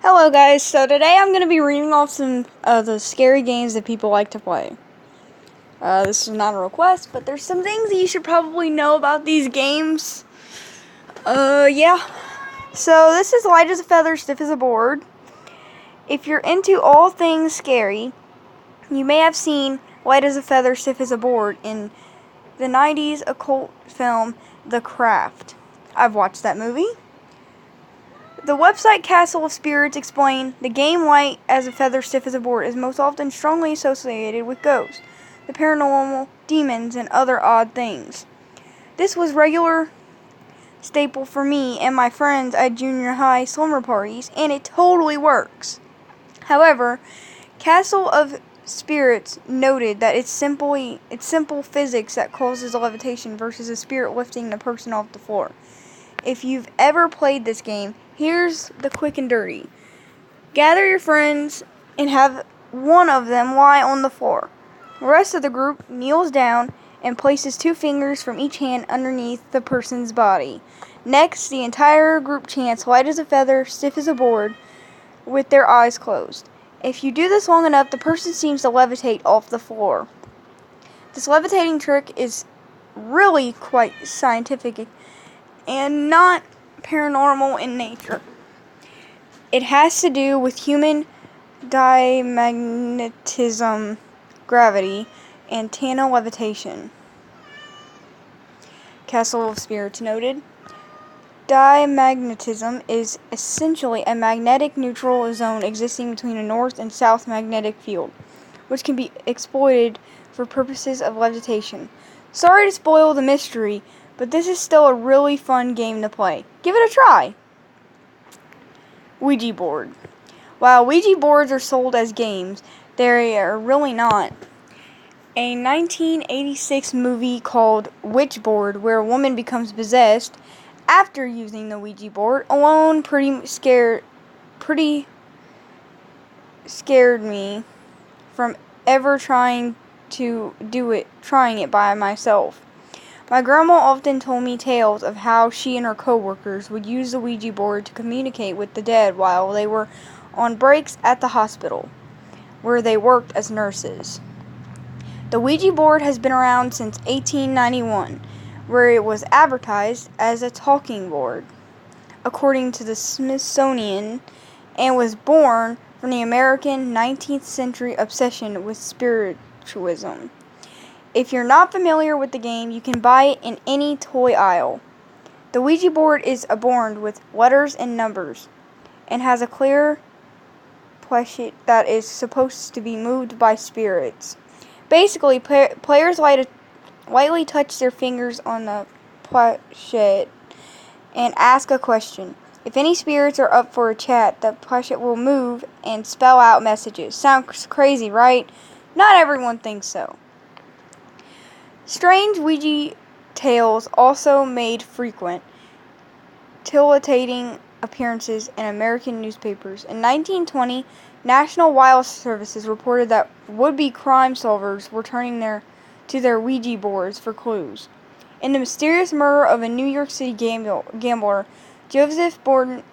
Hello guys, so today I'm going to be reading off some of the scary games that people like to play. This is not a request, but there's some things that you should probably know about these games. Yeah. So this is Light as a Feather, Stiff as a Board. If you're into all things scary, you may have seen Light as a Feather, Stiff as a Board in the 90s occult film The Craft. I've watched that movie. The website Castle of Spirits explained, the game Light as a Feather, Stiff as a Board is most often strongly associated with ghosts, the paranormal, demons, and other odd things. This was regular staple for me and my friends at junior high slumber parties, and it totally works. However, Castle of Spirits noted that it's simple physics that causes levitation versus a spirit lifting the person off the floor. If you've ever played this game, here's the quick and dirty. Gather your friends and have one of them lie on the floor. The rest of the group kneels down and places 2 fingers from each hand underneath the person's body. Next, the entire group chants Light as a Feather, Stiff as a Board with their eyes closed. If you do this long enough, the person seems to levitate off the floor. This levitating trick is really quite scientific and not paranormal in nature. It has to do with human diamagnetism, gravity, and Tana levitation. Castle of Spirits noted, diamagnetism is essentially a magnetic neutral zone existing between a north and south magnetic field, which can be exploited for purposes of levitation. Sorry to spoil the mystery, but this is still a really fun game to play. Give it a try! Ouija board. While Ouija boards are sold as games, they are really not. A 1986 movie called Witchboard, where a woman becomes possessed after using the Ouija board alone, pretty scared me from ever trying it by myself. My grandma often told me tales of how she and her co-workers would use the Ouija board to communicate with the dead while they were on breaks at the hospital, where they worked as nurses. The Ouija board has been around since 1891, where it was advertised as a talking board, according to the Smithsonian, and was born from the American 19th century obsession with spiritualism. If you're not familiar with the game, you can buy it in any toy aisle. The Ouija board is adorned with letters and numbers, and has a clear plachet that is supposed to be moved by spirits. Basically, players lightly touch their fingers on the plachet and ask a question. If any spirits are up for a chat, the plachet will move and spell out messages. Sounds crazy, right? Not everyone thinks so. Strange Ouija tales also made frequent, titillating appearances in American newspapers. In 1920, National Wildlife Services reported that would-be crime solvers were turning to their Ouija boards for clues. In the mysterious murder of a New York City gambler, Joseph Borden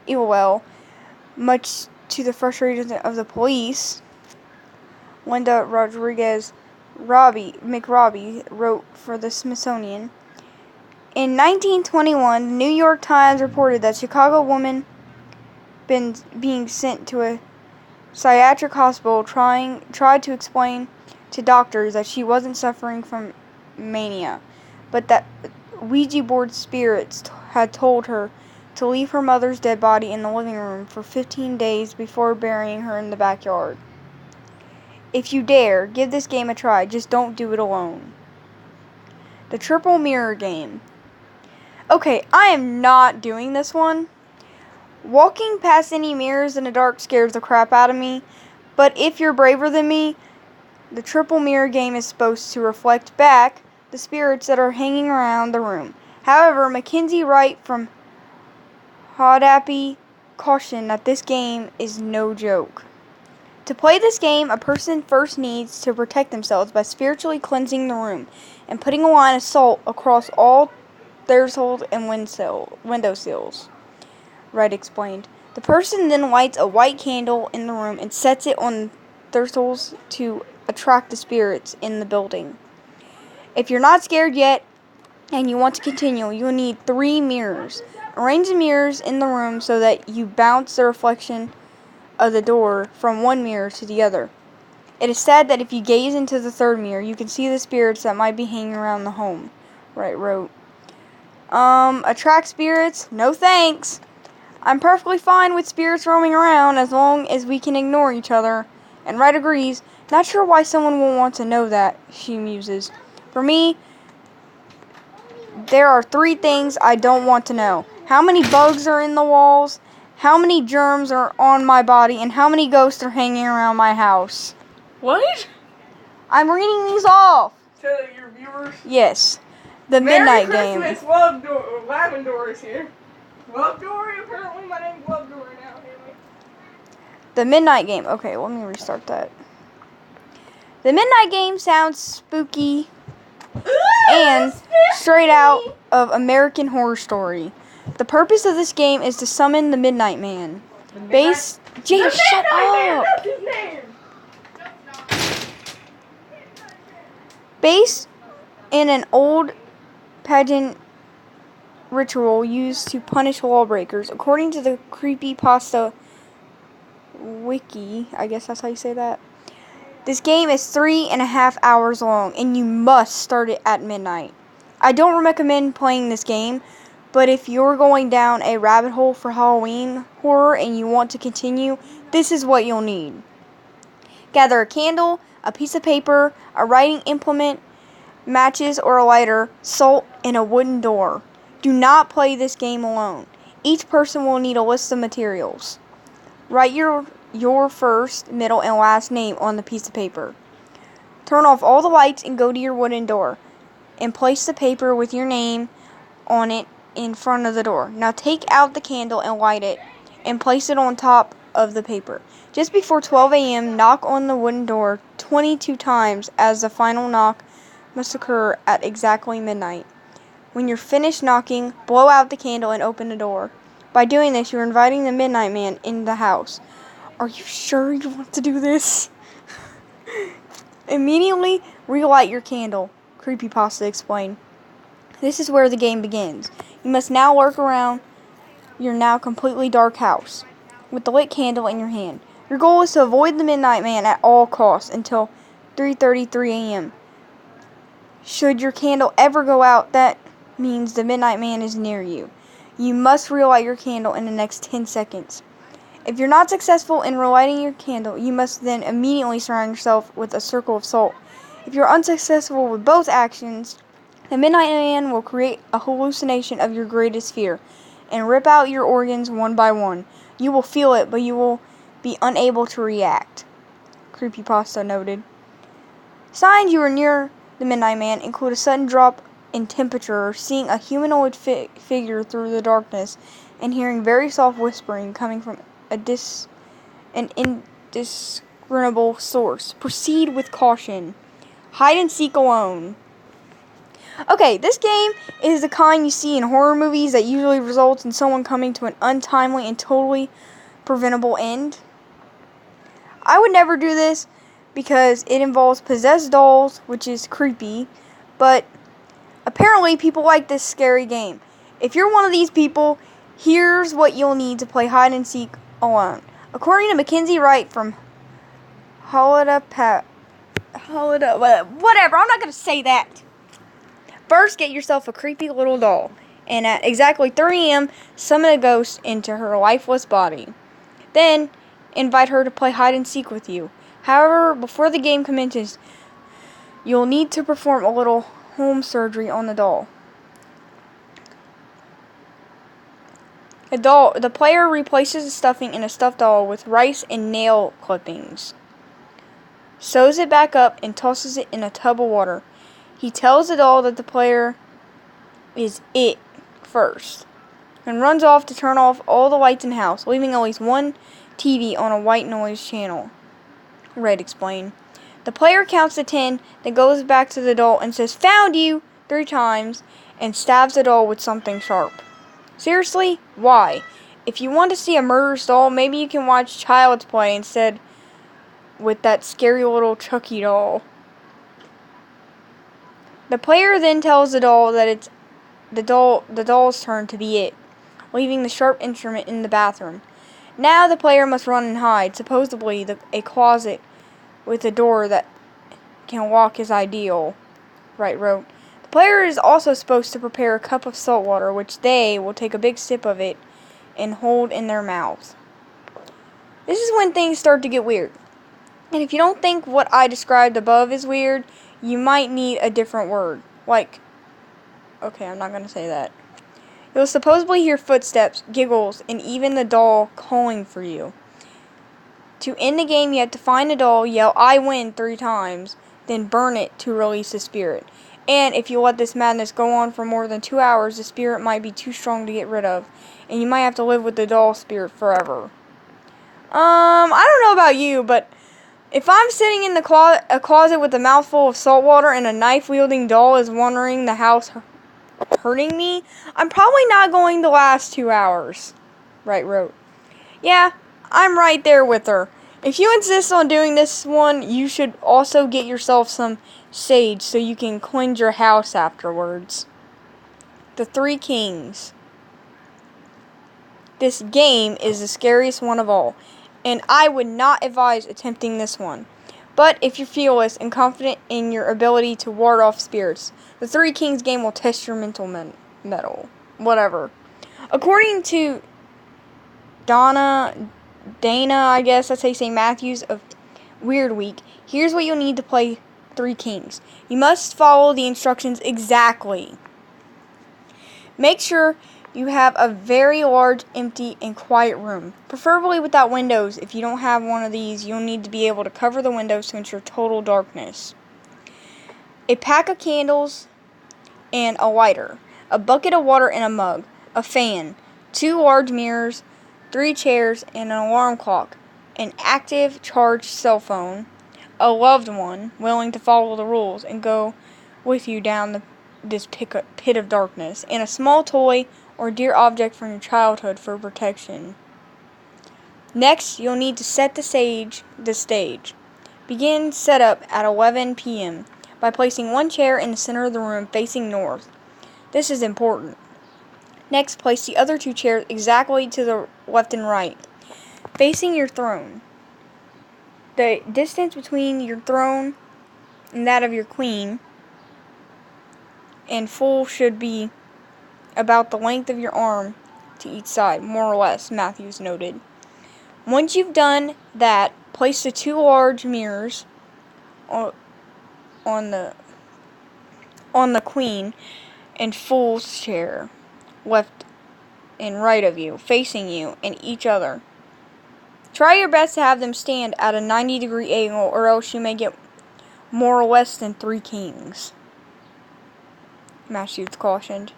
Ewell, much to the frustration of the police, Linda Rodriguez McRobbie wrote for the Smithsonian. In 1921, the New York Times reported that Chicago woman being sent to a psychiatric hospital tried to explain to doctors that she wasn't suffering from mania, but that Ouija board spirits had told her to leave her mother's dead body in the living room for 15 days before burying her in the backyard. If you dare, give this game a try, just don't do it alone. The Triple Mirror Game. Okay, I am not doing this one. Walking past any mirrors in the dark scares the crap out of me, but if you're braver than me, the Triple Mirror Game is supposed to reflect back the spirits that are hanging around the room. However, Mackenzie Wright from Hodappy cautioned that this game is no joke. To play this game, a person first needs to protect themselves by spiritually cleansing the room and putting a line of salt across all thresholds and windowsills, Wright explained. The person then lights a white candle in the room and sets it on thistles to attract the spirits in the building. If you're not scared yet and you want to continue, you'll need 3 mirrors. Arrange the mirrors in the room so that you bounce the reflection of the door from one mirror to the other. It is said that if you gaze into the 3rd mirror, you can see the spirits that might be hanging around the home. Right, wrote. Attract spirits? No thanks. I'm perfectly fine with spirits roaming around as long as we can ignore each other. And Wright agrees. Not sure why someone will want to know that, she muses. For me, there are 3 things I don't want to know. How many bugs are in the walls, how many germs are on my body, and how many ghosts are hanging around my house. What? I'm reading these off. So that your viewers... Yes. The Midnight Game. Merry Christmas, Lavendor is here. Lovedory? Apparently my name's Lovedory now, anyway. The Midnight Game. Okay, let me restart that. The Midnight Game sounds spooky and straight out of American Horror Story. The purpose of this game is to summon the Midnight Man. Jada, shut up! That's his name! Based in an old pagan ritual used to punish lawbreakers, according to the Creepypasta wiki, I guess that's how you say that. This game is 3.5 hours long, and you must start it at midnight. I don't recommend playing this game, but if you're going down a rabbit hole for Halloween horror and you want to continue, this is what you'll need. Gather a candle, a piece of paper, a writing implement, matches or a lighter, salt, and a wooden door. Do not play this game alone. Each person will need a list of materials. Write your first, middle, and last name on the piece of paper. Turn off all the lights and go to your wooden door, and place the paper with your name on it in front of the door. Now take out the candle and light it, and place it on top of the paper. Just before 12 a.m., knock on the wooden door 22 times, as the final knock must occur at exactly midnight. When you're finished knocking, blow out the candle and open the door. By doing this, you're inviting the Midnight Man in the house. Are you sure you want to do this? Immediately relight your candle, Creepypasta explained. This is where the game begins. You must now lurk around your now completely dark house with the lit candle in your hand. Your goal is to avoid the Midnight Man at all costs until 3:33 a.m. Should your candle ever go out, that means the Midnight Man is near you. You must relight your candle in the next 10 seconds. If you're not successful in relighting your candle, you must then immediately surround yourself with a circle of salt. If you're unsuccessful with both actions, the Midnight Man will create a hallucination of your greatest fear and rip out your organs one by one. You will feel it, but you will be unable to react, Creepypasta noted. Signs you are near the Midnight Man include a sudden drop in temperature, seeing a humanoid figure through the darkness, and hearing very soft whispering coming from an indiscernible source. Proceed with caution. Hide and seek alone. Okay, this game is the kind you see in horror movies that usually results in someone coming to an untimely and totally preventable end. I would never do this because it involves possessed dolls, which is creepy, but apparently people like this scary game. If you're one of these people, here's what you'll need to play hide and seek alone. According to Mackenzie Wright from whatever, I'm not going to say that. First, get yourself a creepy little doll, and at exactly 3 a.m., summon a ghost into her lifeless body. Then, invite her to play hide and seek with you. However, before the game commences, you'll need to perform a little home surgery on the doll. The player replaces the stuffing in a stuffed doll with rice and nail clippings, sews it back up, and tosses it in a tub of water. He tells the doll that the player is it first, and runs off to turn off all the lights in the house, leaving at least one TV on a white noise channel, Red explained. The player counts to 10, then goes back to the doll and says, "Found you!" 3 times, and stabs the doll with something sharp. Seriously? Why? If you want to see a murderous doll, maybe you can watch Child's Play instead with that scary little Chucky doll. The player then tells the doll that it's the doll's turn to be it, leaving the sharp instrument in the bathroom. Now the player must run and hide. Supposedly, a closet with a door that can walk is ideal, Wright wrote. The player is also supposed to prepare a cup of salt water, which they will take a big sip of it and hold in their mouths. This is when things start to get weird. And if you don't think what I described above is weird, you might need a different word. Like, okay, I'm not going to say that. You'll supposedly hear footsteps, giggles, and even the doll calling for you. To end the game, you have to find the doll, yell, "I win," 3 times, then burn it to release the spirit. And if you let this madness go on for more than 2 hours, the spirit might be too strong to get rid of, and you might have to live with the doll spirit forever. I don't know about you, but if I'm sitting in a closet with a mouthful of salt water and a knife-wielding doll is wandering the house hurting me, I'm probably not going to last 2 hours, Wright wrote. Yeah, I'm right there with her. If you insist on doing this one, you should also get yourself some sage so you can cleanse your house afterwards. The Three Kings. This game is the scariest one of all, and I would not advise attempting this one. But if you're fearless and confident in your ability to ward off spirits, the Three Kings game will test your mental mettle. Whatever. According to Dana, I guess that's how you say Matthews of Weird Week, here's what you'll need to play Three Kings. You must follow the instructions exactly. Make sure you have a very large, empty, and quiet room, preferably without windows. If you don't have one of these, you'll need to be able to cover the windows to ensure total darkness. A pack of candles and a lighter, a bucket of water and a mug, a fan, 2 large mirrors, 3 chairs, and an alarm clock, an active charged cell phone, a loved one willing to follow the rules and go with you down this pit of darkness, and a small toy or dear object from your childhood for protection. Next, you'll need to set the stage. Begin setup at 11 p.m. by placing 1 chair in the center of the room facing north. This is important. Next, place the other 2 chairs exactly to the left and right, facing your throne. The distance between your throne and that of your queen and fool should be about the length of your arm to each side, more or less, Matthews noted. Once you've done that, place the 2 large mirrors on the queen and fool's chair, left and right of you, facing you and each other. Try your best to have them stand at a 90-degree angle, or else you may get more or less than 3 kings, Matthews cautioned.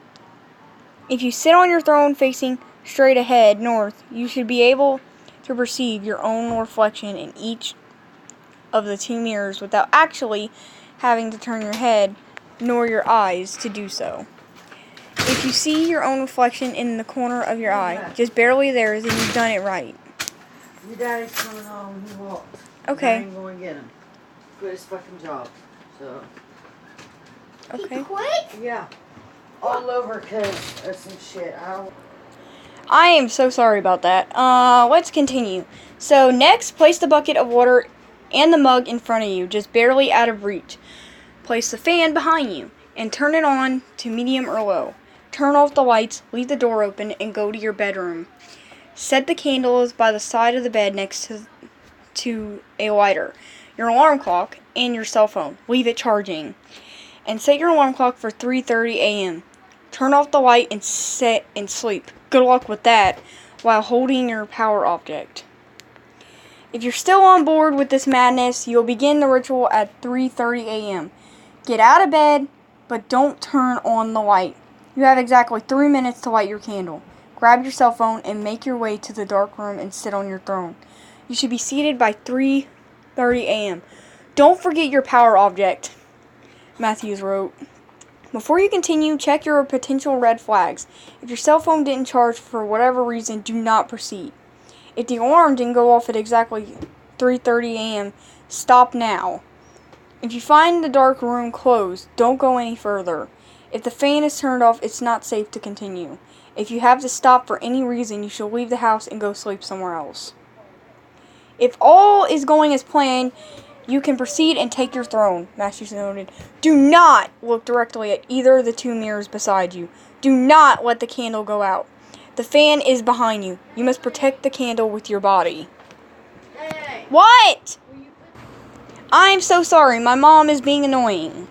If you sit on your throne facing straight ahead, north, you should be able to perceive your own reflection in each of the 2 mirrors without actually having to turn your head nor your eyes to do so. If you see your own reflection in the corner of your eye, just barely there, then you've done it right. Your daddy's coming home. He walked. Okay. I ain't going to get him. Quit his fucking job. So. Okay. He quit? Yeah. All over because of some shit. I am so sorry about that. Let's continue. So next, place the bucket of water and the mug in front of you, just barely out of reach. Place the fan behind you and turn it on to medium or low. Turn off the lights, leave the door open, and go to your bedroom. Set the candles by the side of the bed next to a lighter, your alarm clock, and your cell phone. Leave it charging. And set your alarm clock for 3:30 a.m. Turn off the light and sit and sleep. Good luck with that while holding your power object. If you're still on board with this madness, you'll begin the ritual at 3:30 a.m. Get out of bed, but don't turn on the light. You have exactly 3 minutes to light your candle. Grab your cell phone and make your way to the dark room and sit on your throne. You should be seated by 3:30 a.m. Don't forget your power object, Matthews wrote. Before you continue, check your potential red flags. If your cell phone didn't charge for whatever reason, do not proceed. If the alarm didn't go off at exactly 3:30 a.m., stop now. If you find the dark room closed, don't go any further. If the fan is turned off, it's not safe to continue. If you have to stop for any reason, you should leave the house and go sleep somewhere else. If all is going as planned, you can proceed and take your throne, Masters noted. Do not look directly at either of the two mirrors beside you. Do not let the candle go out. The fan is behind you. You must protect the candle with your body. Hey! What? I'm so sorry. My mom is being annoying.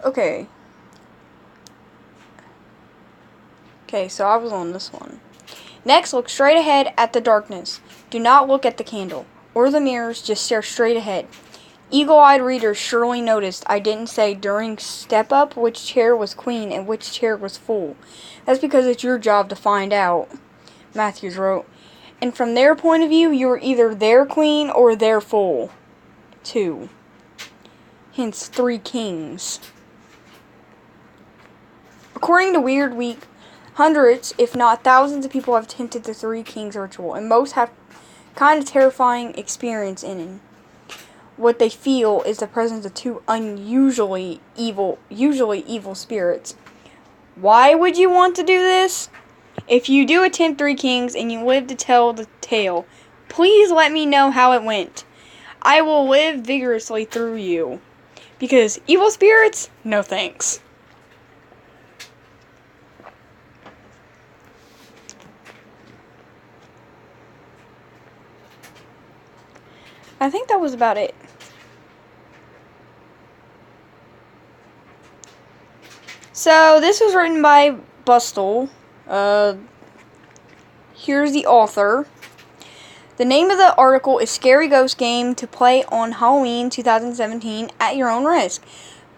Okay. Okay, so I was on this one. Next, look straight ahead at the darkness. Do not look at the candle or the mirrors, just stare straight ahead. Eagle-eyed readers surely noticed I didn't say during step up which chair was queen and which chair was fool. That's because it's your job to find out, Matthews wrote. And from their point of view, you are either their queen or their fool. 2. Hence 3 kings. According to Weird Week, hundreds, if not thousands of people have attempted the 3 kings ritual, and most have kind of terrifying experience in it. What they feel is the presence of 2 usually evil spirits. Why would you want to do this? If you do attempt 3 kings and you live to tell the tale, please let me know how it went. I will live vigorously through you. Because evil spirits, no thanks. I think that was about it. So, this was written by Bustle. Here's the author. The name of the article is Scary Ghost Game to Play on Halloween 2017 at Your Own Risk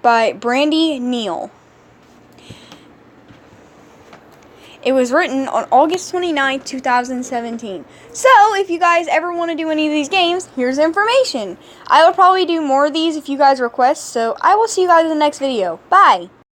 by Brandy Neal. It was written on August 29th, 2017. So, if you guys ever want to do any of these games, here's the information. I will probably do more of these if you guys request, so I will see you guys in the next video. Bye!